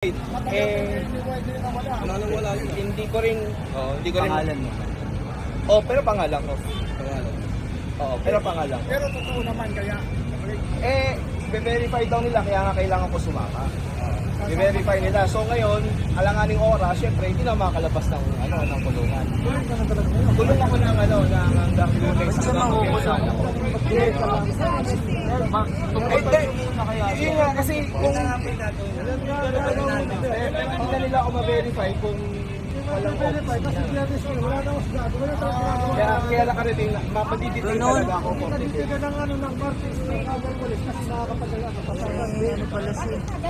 Wala yun. Hindi ko rin Pangalan mo. pero pangalan ko. Pero pangalan ko. Pero totoo naman kaya. Be-verify daw nila kaya nga kailangan ko sumama. Be-verify nila. So ngayon, alanganing oras, syempre hindi na makakalabas ng kulungan. Kulong ako ng hanggang lunes. Kasi mahuhuli ako. Yun nga kasi kung hindi na nila ako ma-verify kung walang kaya nakarating na mapadiditin talaga ako.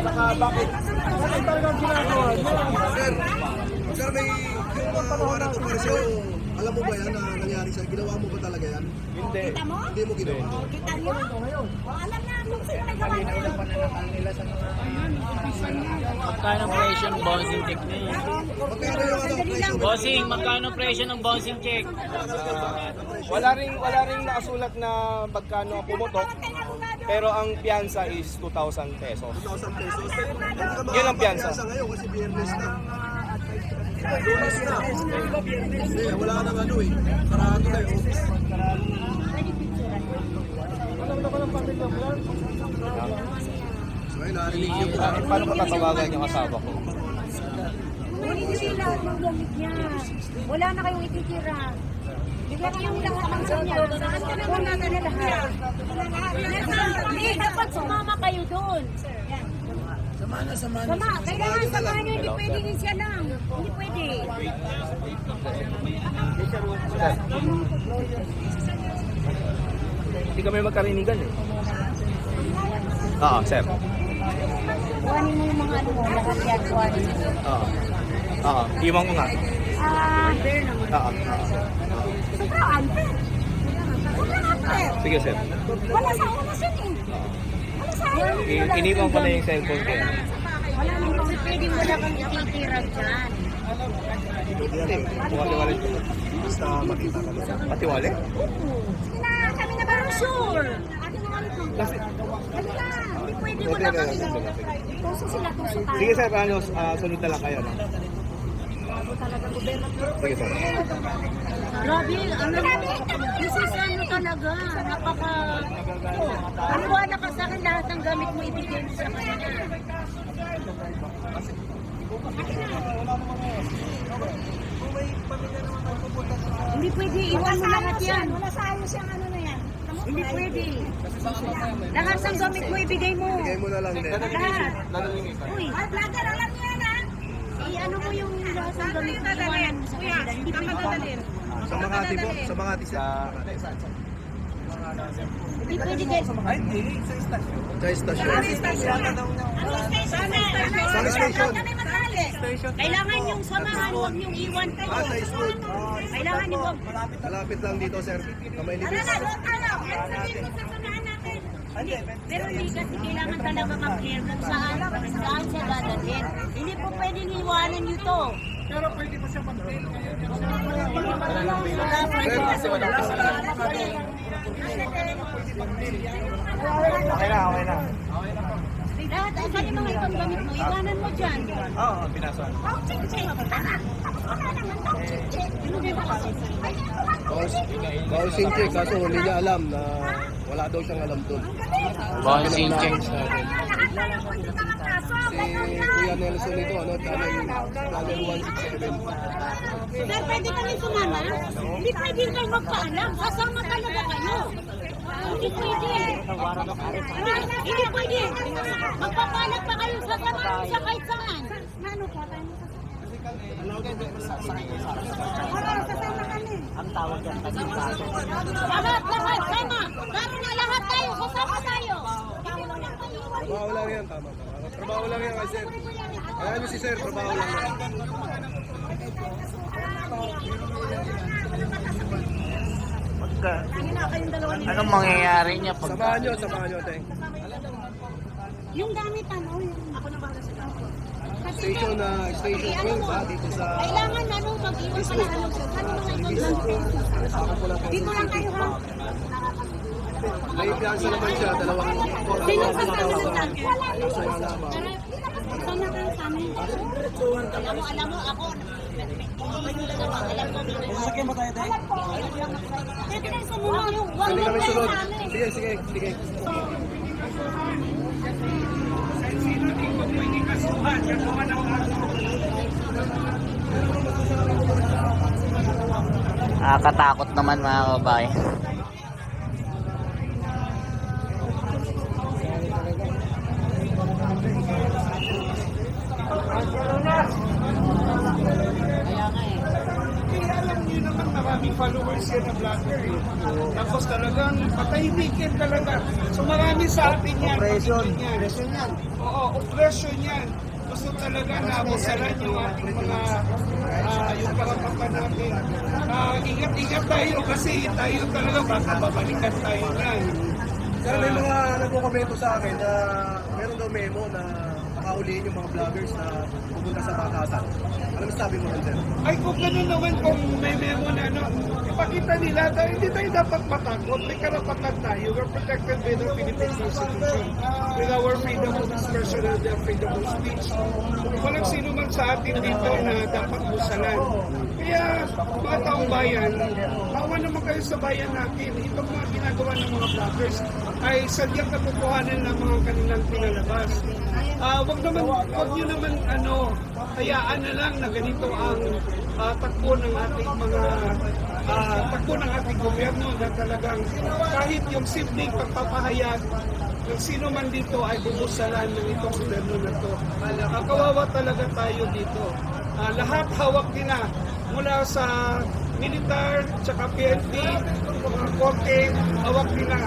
Saka bakit? Sir, may yung warrant of arrest sa'yo, alam mo ba yan na nangyari sa'yo? Ginawa mo ba talaga yan? Hindi. Hindi mo ginawa. Kita nyo? Alam na nung sino nagawa nila. Magkano presyo ng bouncing check na yun? Magkano yung presyo? Bossing, magkano presyo ng bouncing check? Wala ring nakasulat na magkano ang pumotok. Pero ang piyansa is 2,000 pesos. 2,000 pesos. Yun ang piyansa. Ngayon kasi biyernes na. Lunes na. Hindi, wala ka nang Sarado na yung office. So ayun, narinig yung Paano ko tatawagan yung asawa ko? Hindi sila ng gamit niya. Wala na kayong ititira. Bigyan yung lahat ng kanya. Saan ka naman na lahat? Hindi, dapat sumama kayo doon. Sama. Kailangan samahan nyo. Hindi pwedeng siya lang. Hindi pwede. Hindi kami magkarinigan eh. Oo, sir. Kuhanin mo yung mga mo. Lahat yan. Kuhanin mo. Oo. Iwan ko nga. Fair naman. Oo. Sobrang unfair. Sobrang unfair. Sige, sir. Wala sa oras yun eh. Wala sa oras. Iniwan ko na yung cellphone ko. Wala naman pwede mo na kang ititira dyan. Wali-wali. basta makita ka lang. Patiwali? Sige na, kami na parang sure. Atin na kami kung Kasi, Dali na, hindi pwede mo na kami. Tuso sila, tuso tayo. sige sir, sunod na lang kayo. No? Sige sir. Grabe, this is ano talaga, napaka... Ang wala ka sa akin, lahat ng gamit mo ibigay mo sa kanya. Hindi pwede, iwan mo lahat yan. Wala sa ayos yung ano na yan. Hindi pwede. Lahat ng gamit mo ibigay mo. Bigay mo na lang din. Lahat. Uy, vlogger, alam niyo yan ha? I-ano mo yung lahat ng gamit mo, iwanan mo sa kanila. Hindi pwede. Sa Makati po, sa Makati sa Hindi pwede guys. sa istasyon. Sa station. Kailangan yung samahan, huwag yung iwan kayo. Sa school. Kailangan yung huwag. Malapit lang dito, sir. Kamay ni Ano Bis. na, sabihin mo sa samahan natin. Hindi, pero hindi kasi kailangan talaga ma-clear kung saan siya dadalhin. Hindi po pwedeng iwanan nyo to. Pero pwede mo siya mag-clear. Okay na. Lahat ang kanyang mga ibang gamit mo, iwanan mo dyan. Oo, pinasok. Bouncing check, kaso hindi niya alam na wala daw siyang alam doon. Bouncing check. Si Kuya Nelson ito, channel 167. Sir, pwede kami sumama? Hindi pwede kayo magpaalam. Sasama talaga kayo. Hindi pwede. Hindi pwede. Magpapaalam pa kayo. Sasama sa kahit saan. Ano pa tayo? Sasama kami. Ang tawag yan, Lahat, sama. Lalo na lahat tayo. Sasama tayo. Hindi mo lang pag-iwan. Trabaho lang yan, tama. Trabaho lang yan kay sir. Kaya niyo si sir, trabaho lang yan. Anong mangyayari niya pag... Samahan nyo, teng. Yung gamit ano, ako na bala sa gamit. Station 12 ha, dito sa... Kailangan mag-iwan ka na ano mga ibang gamit. Dito lang kayo ha. May piyansa naman siya, dalawang... Sino sa kanila? Wala na. Sana ka sa amin. Alam mo, ako, Sasakyan ba tayo tayo? pwede na sa mga yung wag Hindi mo kami tayo sunod. sa amin. Sige, sige, sige. Nakakatakot naman mga kababayan. Alam niyo naman maraming followers yan na vlogger eh. Tapos talagang patahimikin talaga. So marami sa atin yan. Operation. Pakinggan yan. Oo, oppression yan. Gusto talaga na abusalan yung ating mga yung karapatan natin. Ingat-ingat tayo kasi tayo talaga baka babalikan tayo yan. Pero may mga nagko-komento sa akin na meron daw memo na makaulihin yung mga vloggers na pupunta sa batasan. Ano sabi mo rin dyan? Ay kung gano'n naman kung may memo na ano, ipakita nila dahil hindi tayo dapat matakot. May karapatan tayo. We're protected by the Philippine Constitution. With our freedom of expression and the freedom of speech. Walang sino man sa atin dito na dapat busalan. Kaya mga taong bayan, awa naman kayo sa bayan natin. Itong mga ginagawa ng mga vloggers ay sadyang katotohanan ng mga kanilang pinalabas. Wag nyo naman hayaan na lang na ganito ang takbo ng ating mga takbo ng ating gobyerno na talagang kahit yung simpleng pagpapahayag ng sino man dito ay bubusalan ng itong gobyerno na to. Kawawa talaga tayo dito. Lahat hawak nila mula sa militar, tsaka PNP, mga korte, hawak nila.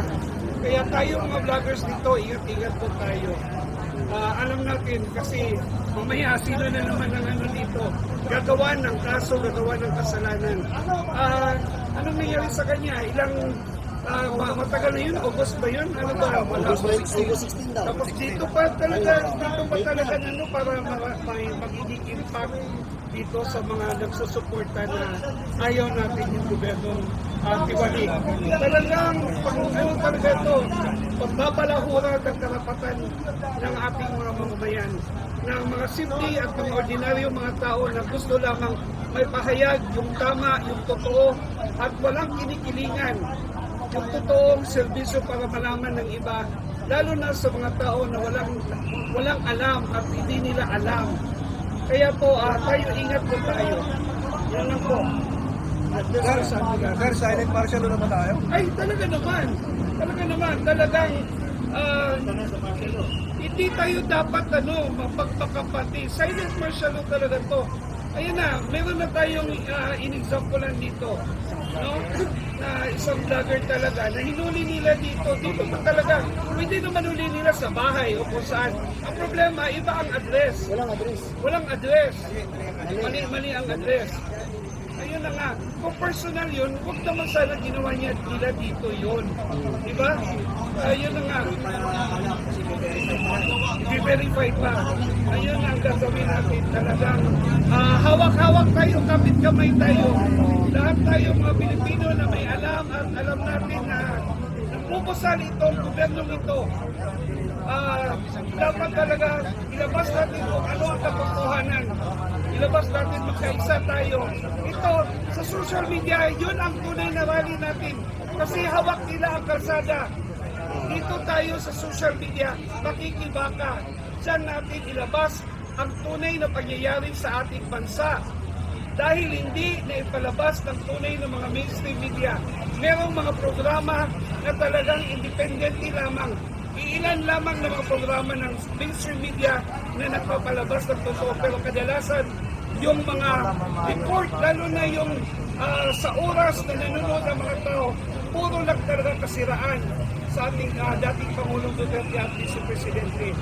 Kaya tayo mga vloggers dito, ingat-ingat po tayo. Alam natin kasi mamaya sino na naman ang dito gagawa ng kaso, gagawa ng kasalanan. Anong nangyari sa kanya? Matagal na yun? August ba yun? Ano ba? August 16 daw. Tapos dito pa talaga para may magiging impact dito sa mga nagsusuporta na ayaw natin yung gobyernong tiwali. Talagang talaga ito, pagbabalahura ng karapatan ng ating mga mamamayan, ng mga simple at mga ordinaryo mga tao na gusto lamang may pahayag yung tama, yung totoo at walang kinikilingan, yung totoong serbisyo para malaman ng iba, lalo na sa mga tao na walang alam at hindi nila alam. Kaya po, tayo ingat po tayo. Yan lang po. Sir, silent martial na ba tayo? Ay, talaga naman. Talagang hindi tayo dapat mapagpakapati. Silent martial talaga to. Ayun na, meron na tayong in-examplean dito. No? Na isang vlogger talaga na hinuli nila dito pa talaga. Hindi naman huli nila sa bahay o kung saan. Ang problema, iba ang address. Walang address. Mali ang address. Ayun na nga, kung personal yun, huwag naman sana ginawa nila dito yun. Diba? Ayun na nga. I-verify pa. Ayun ang gagawin natin talagang hawak-hawak tayo, kapit-kamay tayo. Lahat tayo mga Pilipino na may alam at alam natin na napupusan itong gobyernong ito. Dapat talaga ilabas natin kung ano ang katotohanan. Ilabas natin magkaisa tayo. Ito, sa social media, yun ang tunay na rally natin. Kasi hawak nila ang kalsada. Dito tayo sa social media, makikibaka. Diyan natin ilabas ang tunay na pangyayari sa ating bansa. Dahil hindi na ipalabas ng tunay ng mga mainstream media. Merong mga programa na talagang independente lamang. Iilan lamang ng mga programa ng mainstream media na nagpapalabas ng totoo. Pero kadalasan, yung mga report, lalo na yung sa oras na nanonood ang mga tao, puro lang talaga kasiraan sa ating dating Pangulong Duterte at Vice Presidente.